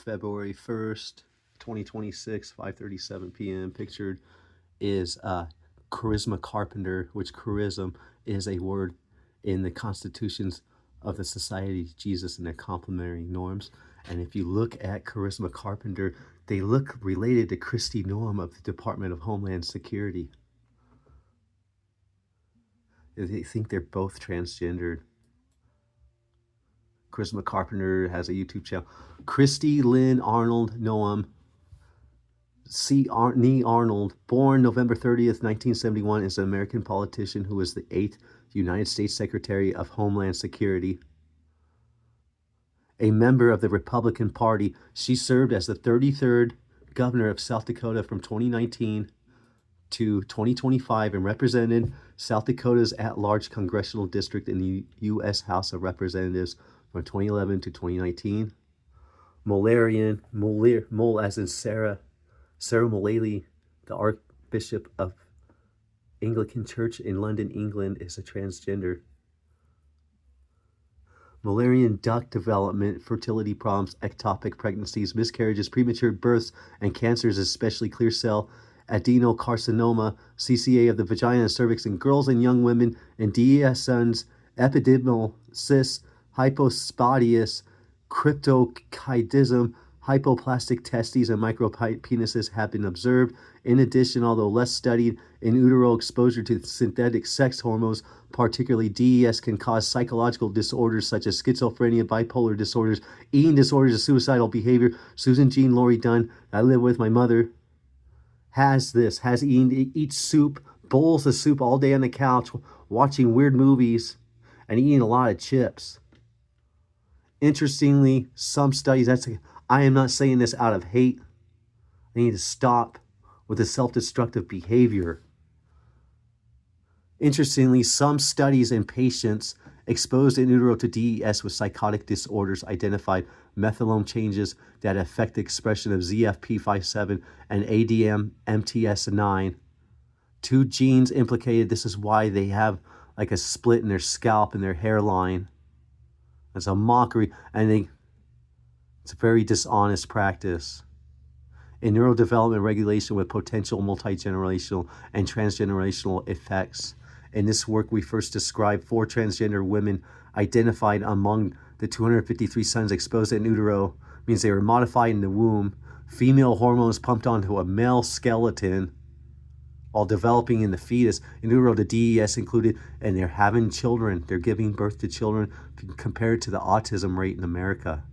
February 1st, 2026, 5:37 p.m. Pictured is charisma carpenter, which charism is a word in the constitutions of the Society of Jesus and their complementary norms. And if you look at charisma carpenter, they look related to Kristi Noem of the Department of Homeland Security. They think they're both transgendered. Charisma Carpenter has a YouTube channel. Kristi Lynn Arnold Noem, Nee Arnold, born November 30th, 1971, is an American politician who was the 8th United States Secretary of Homeland Security. A member of the Republican Party, she served as the 33rd governor of South Dakota from 2019 to 2025 and represented South Dakota's at-large congressional district in the U.S. House of Representatives from 2011 to 2019. Müllerian, Mull as in Sarah Mullally, the Archbishop of Anglican Church in London, England, is a transgender. Müllerian duct development, fertility problems, ectopic pregnancies, miscarriages, premature births, and cancers, especially clear cell adenocarcinoma, CCA of the vagina and cervix in girls and young women, and DHS sons, epididymal cysts, hypospadias, cryptorchidism, hypoplastic testes, and micropenises have been observed. In addition, although less studied, in utero exposure to synthetic sex hormones, particularly DES, can cause psychological disorders such as schizophrenia, bipolar disorders, eating disorders, and suicidal behavior. Susan Jean Laurie Dunn, I live with my mother, has eats soup, bowls of soup all day on the couch, watching weird movies, and eating a lot of chips. Interestingly, some studies, I am not saying this out of hate. They need to stop with the self-destructive behavior. Interestingly, some studies in patients exposed in utero to DES with psychotic disorders identified methylome changes that affect the expression of ZFP57 and ADAMTS9. Two genes implicated. This is why they have like a split in their scalp and their hairline. It's a mockery, and it's a very dishonest practice. In neurodevelopment regulation with potential multi-generational and transgenerational effects. In this work, we first described 4 transgender women identified among the 253 sons exposed in utero, means they were modified in the womb, female hormones pumped onto a male skeleton while developing in the fetus. In utero, the DES included, and they're having children. They're giving birth to children compared to the autism rate in America.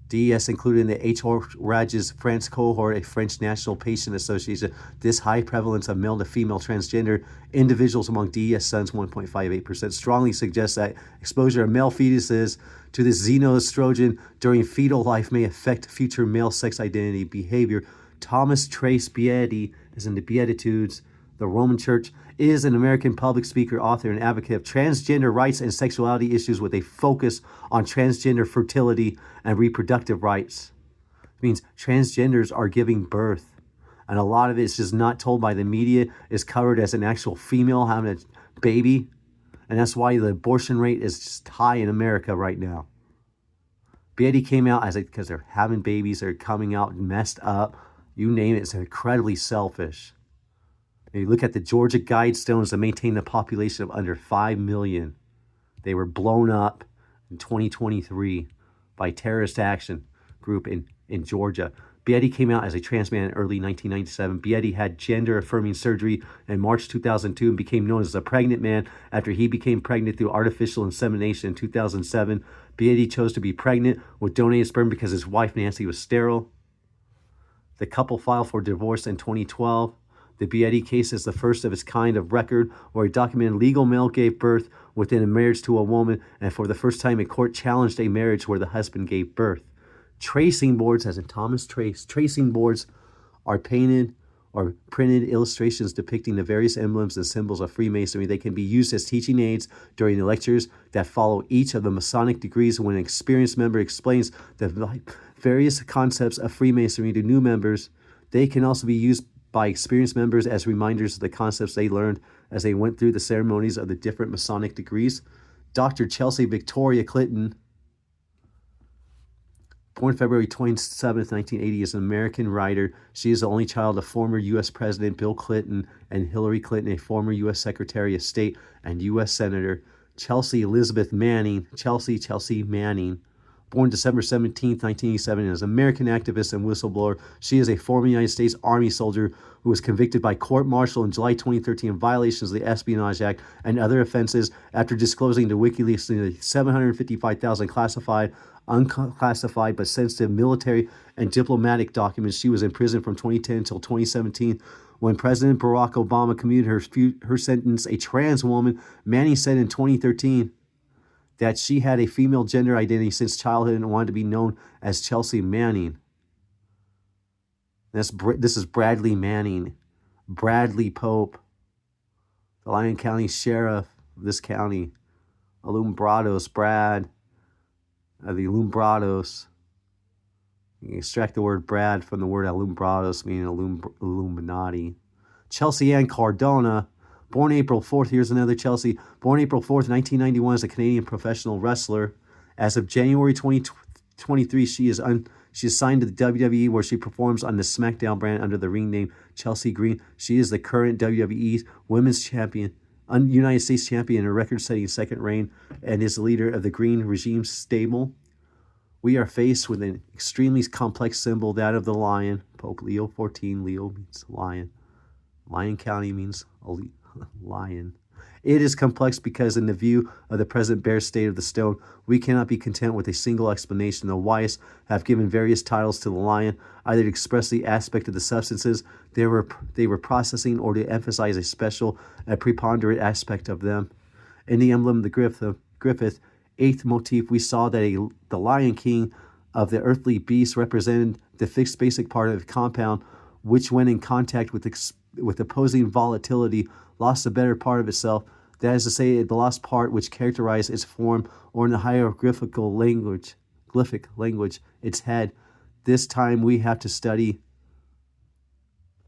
DES included in the HRAG's France cohort, a French National Patient Association. This high prevalence of male to female transgender individuals among DES sons, 1.58%, strongly suggests that exposure of male fetuses to this xenoestrogen during fetal life may affect future male sex identity behavior. Thomas Trace Beatty is in the Beatitudes. The Roman Church is an American public speaker, author, and advocate of transgender rights and sexuality issues with a focus on transgender fertility and reproductive rights. It means transgenders are giving birth, and a lot of it is just not told by the media, is covered as an actual female having a baby, and that's why the abortion rate is just high in America right now. Beatty came out as because they're having babies, they're coming out messed up, you name it, it's incredibly selfish. And you look at the Georgia Guidestones to maintain a population of under 5 million. They were blown up in 2023 by terrorist action group in Georgia. Beatty came out as a trans man in early 1997. Beatty had gender-affirming surgery in March 2002 and became known as a pregnant man after he became pregnant through artificial insemination in 2007. Beatty chose to be pregnant with donated sperm because his wife, Nancy, was sterile. The couple filed for divorce in 2012. The Beatty case is the first of its kind of record where a documented legal male gave birth within a marriage to a woman, and for the first time a court challenged a marriage where the husband gave birth. Tracing boards, as in Thomas Trace, tracing boards are painted or printed illustrations depicting the various emblems and symbols of Freemasonry. They can be used as teaching aids during the lectures that follow each of the Masonic degrees. When an experienced member explains the various concepts of Freemasonry to new members, they can also be used by experienced members as reminders of the concepts they learned as they went through the ceremonies of the different Masonic degrees. Dr. Chelsea Victoria Clinton Born February 27th, 1980, is an American writer. She is the only child of former U.S. President Bill Clinton and Hillary Clinton, a former U.S. Secretary of State and U.S. Senator. Chelsea Elizabeth Manning, Chelsea Manning, born December 17th, 1987, is an American activist and whistleblower. She is a former United States Army soldier who was convicted by court-martial in July 2013 of violations of the Espionage Act and other offenses after disclosing to WikiLeaks nearly 755,000 classified, unclassified, but sensitive military and diplomatic documents. She was in prison from 2010 until 2017. When President Barack Obama commuted her sentence, a trans woman, Manning said in 2013 that she had a female gender identity since childhood and wanted to be known as Chelsea Manning. This is Bradley Manning, Bradley Pope, the Lyon County Sheriff of this county, Alumbrados, Brad, the Alumbrados. You can extract the word Brad from the word Alumbrados, meaning Illuminati. Chelsea Ann Cardona, born April 4th, here's another Chelsea, born April 4th, 1991, is a Canadian professional wrestler. As of January 2023, she is signed to the WWE, where she performs on the SmackDown brand under the ring name Chelsea Green. She is the current WWE Women's Champion, United States Champion in a record-setting second reign, and is the leader of the Green Regime stable. We are faced with an extremely complex symbol, that of the lion. Pope Leo XIV, Leo means lion. Lyon County means lion. It is complex because in the view of the present bare state of the stone, we cannot be content with a single explanation. The Wise have given various titles to the lion, either to express the aspect of the substances they were processing or to emphasize a special and preponderant aspect of them. In the emblem of the Griffith, eighth motif, we saw that the Lion King of the earthly beast represented the fixed basic part of the compound, which when in contact with opposing volatility lost the better part of itself. That is to say, the lost part which characterized its form, or in the hieroglyphical language, its head. This time we have to study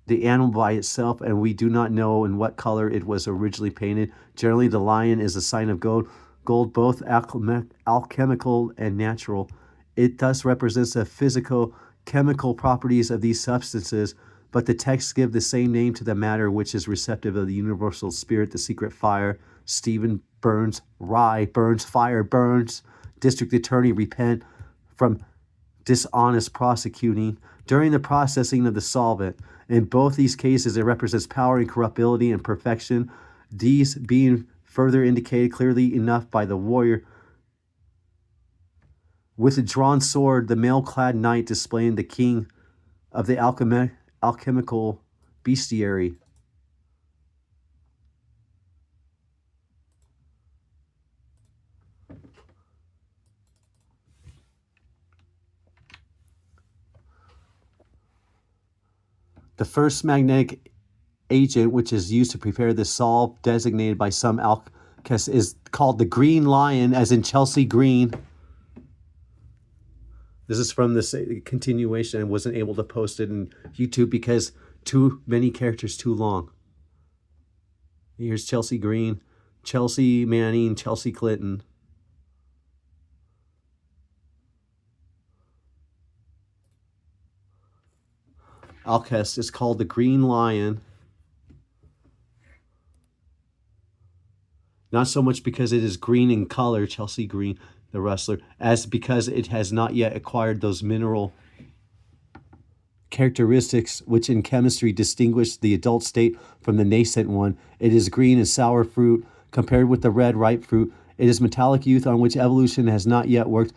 the animal by itself, and we do not know in what color it was originally painted. Generally, the lion is a sign of gold, both alchemical and natural. It thus represents the physical, chemical properties of these substances, but the texts give the same name to the matter, which is receptive of the universal spirit, the secret fire. Stephen burns, rye burns, fire burns. District attorney, repent from dishonest prosecuting. During the processing of the solvent, in both these cases, it represents power and corruptibility and perfection, these being further indicated clearly enough by the warrior with a drawn sword, the mail-clad knight displaying the king of the alchemical bestiary. The first magnetic agent which is used to prepare this solve, designated by some alchemists, is called the Green Lion, as in Chelsea Green. This is from this continuation. I wasn't able to post it in YouTube because too many characters too long. Here's Chelsea Green, Chelsea Manning, Chelsea Clinton. Alchemist is called the Green Lion. Not so much because it is green in color, Chelsea Green, the wrestler, as because it has not yet acquired those mineral characteristics which in chemistry distinguish the adult state from the nascent one. It is green as sour fruit compared with the red ripe fruit. It is metallic youth on which evolution has not yet worked,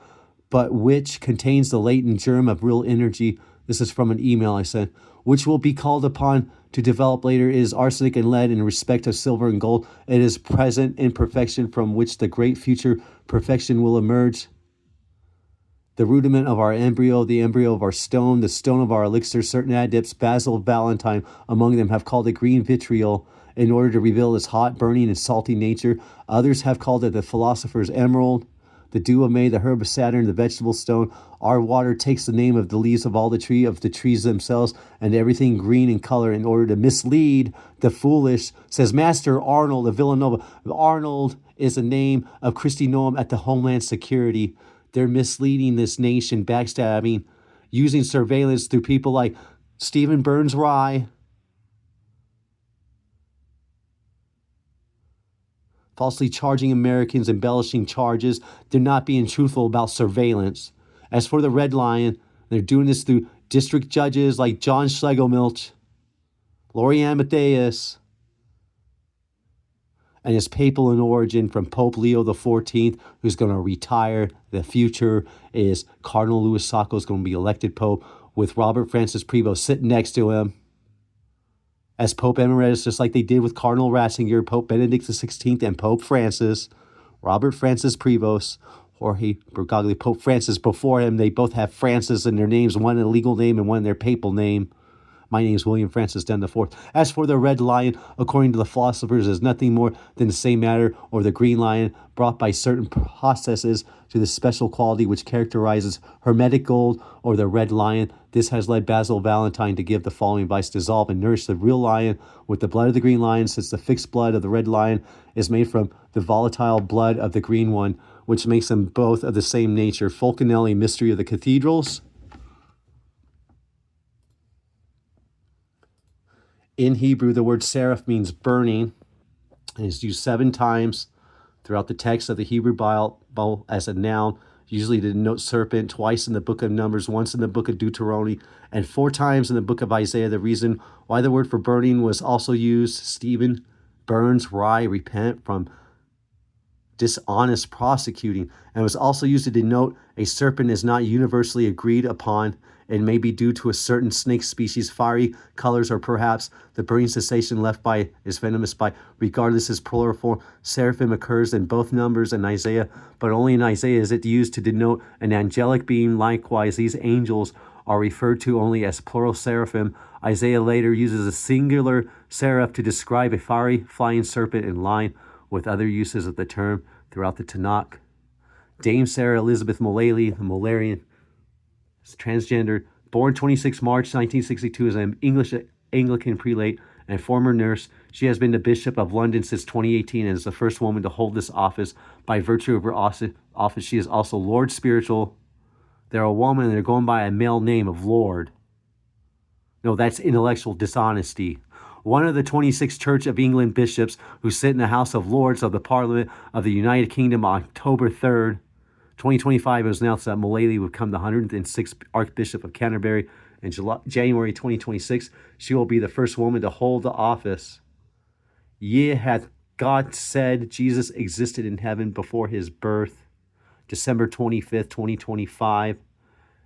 but which contains the latent germ of real energy. This is from an email I sent, which will be called upon to develop later. It is arsenic and lead in respect of silver and gold. It is present imperfection from which the great future perfection will emerge. The rudiment of our embryo, the embryo of our stone, the stone of our elixir. Certain adepts, Basil Valentine among them, have called it green vitriol in order to reveal its hot, burning, and salty nature. Others have called it the philosopher's emerald, the dew of May, the herb of Saturn, the vegetable stone. Our water takes the name of the leaves of all the trees themselves, and everything green in color in order to mislead the foolish, says Master Arnold of Villanova. Arnold is the name of Kristi Noem at the Homeland Security. They're misleading this nation, backstabbing, using surveillance through people like Stephen Burns-Rye, falsely charging Americans, embellishing charges. They're not being truthful about surveillance. As for the Red Lion, they're doing this through district judges like John Schlegelmilch, Lori Amadeus, and his papal in origin from Pope Leo XIV, who's going to retire. The future is Cardinal Louis Sacco is going to be elected Pope with Robert Francis Prevost sitting next to him as Pope Emeritus, just like they did with Cardinal Ratzinger, Pope Benedict XVI, and Pope Francis. Robert Francis Prevost, Jorge Bergoglio, Pope Francis before him. They both have Francis in their names, one a legal name and one their papal name. My name is William Francis Dunn IV. As for the Red Lion, according to the philosophers, is nothing more than the same matter, or the Green Lion, brought by certain processes to the special quality which characterizes hermetic gold, or the Red Lion. This has led Basil Valentine to give the following advice: dissolve and nourish the real lion with the blood of the Green Lion, since the fixed blood of the Red Lion is made from the volatile blood of the Green one, which makes them both of the same nature. Fulcanelli, Mystery of the Cathedrals. In Hebrew, the word seraph means burning, and is used 7 times throughout the text of the Hebrew Bible as a noun, usually to denote serpent, twice in the book of Numbers, once in the book of Deuteronomy, and 4 times in the book of Isaiah. The reason why the word for burning was also used: Stephen Burns-Rye, repent from dishonest prosecuting, and was also used to denote a serpent is not universally agreed upon. It may be due to a certain snake species' fiery colors, or perhaps the burning sensation left by is venomous by. Regardless, its plural form seraphim occurs in both Numbers and Isaiah, but only in Isaiah is it used to denote an angelic being. Likewise, these angels are referred to only as plural seraphim. Isaiah later uses a singular seraph to describe a fiery flying serpent in line with other uses of the term throughout the Tanakh. Dame Sarah Elizabeth Mullally, the Müllerian, is transgender, born 26 March 1962, is an English Anglican prelate and former nurse. She has been the Bishop of London since 2018 and is the first woman to hold this office. By virtue of her office, she is also Lord Spiritual. They're a woman and they're going by a male name of Lord. No, that's intellectual dishonesty. One of the 26 Church of England bishops who sit in the House of Lords of the Parliament of the United Kingdom on October 3rd, 2025, it was announced that Mullally would become the 106th Archbishop of Canterbury. In January 2026, she will be the first woman to hold the office. Ye hath God said Jesus existed in heaven before his birth, December 25th, 2025.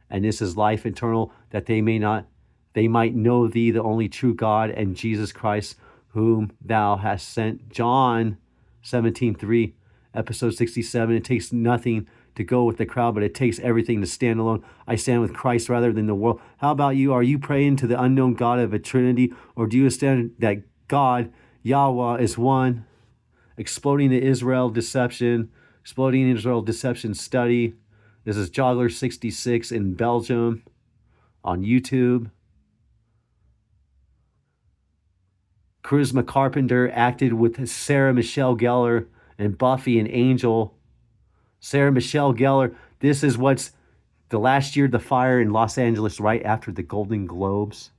And this is life eternal, that they might know thee, the only true God, and Jesus Christ, whom thou hast sent. John 17:3, episode 67. It takes nothing to go with the crowd, but it takes everything to stand alone. I stand with Christ rather than the world. How about you? Are you praying to the unknown God of a Trinity, or do you understand that God, Yahweh, is one? Exploding the Israel deception study. This is Joggler 66 in Belgium on YouTube. Charisma Carpenter acted with Sarah Michelle Gellar and Buffy and Angel. Sarah Michelle Gellar, this is what's the last year, the fire in Los Angeles right after the Golden Globes.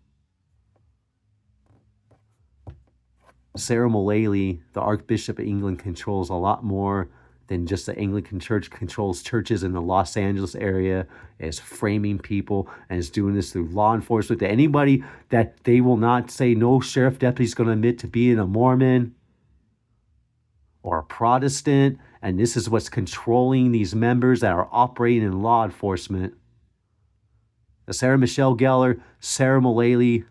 Sarah Mullally, the Archbishop of England, controls a lot more than just the Anglican Church. Controls churches in the Los Angeles area, is framing people, and is doing this through law enforcement. To anybody that they will not say no sheriff deputy is going to admit to being a Mormon or a Protestant, and this is what's controlling these members that are operating in law enforcement. The Sarah Michelle Gellar, Sarah Mullally,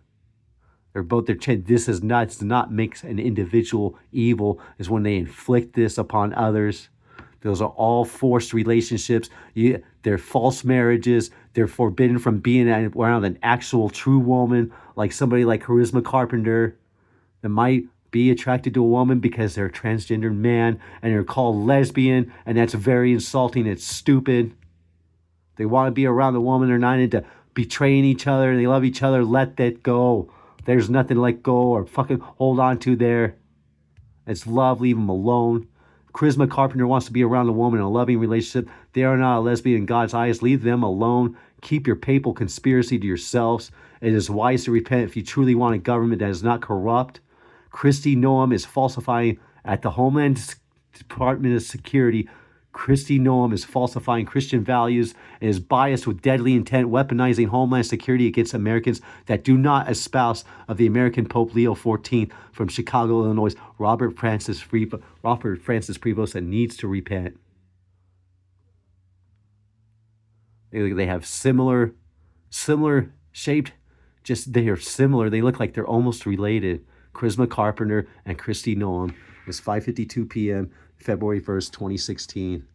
they're both this does not make an individual evil, is when they inflict this upon others. Those are all forced relationships. They're false marriages. They're forbidden from being around an actual true woman, like somebody like Charisma Carpenter that might be attracted to a woman because they're a transgender man and they're called lesbian, and that's very insulting. It's stupid. They want to be around a woman. They're not into betraying each other and they love each other. Let that go. There's nothing to let go or fucking hold on to there. It's love. Leave them alone. Charisma Carpenter wants to be around a woman in a loving relationship. They are not a lesbian in God's eyes. Leave them alone. Keep your papal conspiracy to yourselves. It is wise to repent if you truly want a government that is not corrupt. Kristi Noem is falsifying at the Homeland Department of Security. Kristi Noem is falsifying Christian values and is biased with deadly intent, weaponizing Homeland Security against Americans that do not espouse of the American Pope Leo XIV from Chicago, Illinois. Robert Francis Prevost that needs to repent. They have similar shaped, just they are similar. They look like they're almost related. Charisma Carpenter and Kristi Noem. It's 5:52 p.m. February 1st, 2016.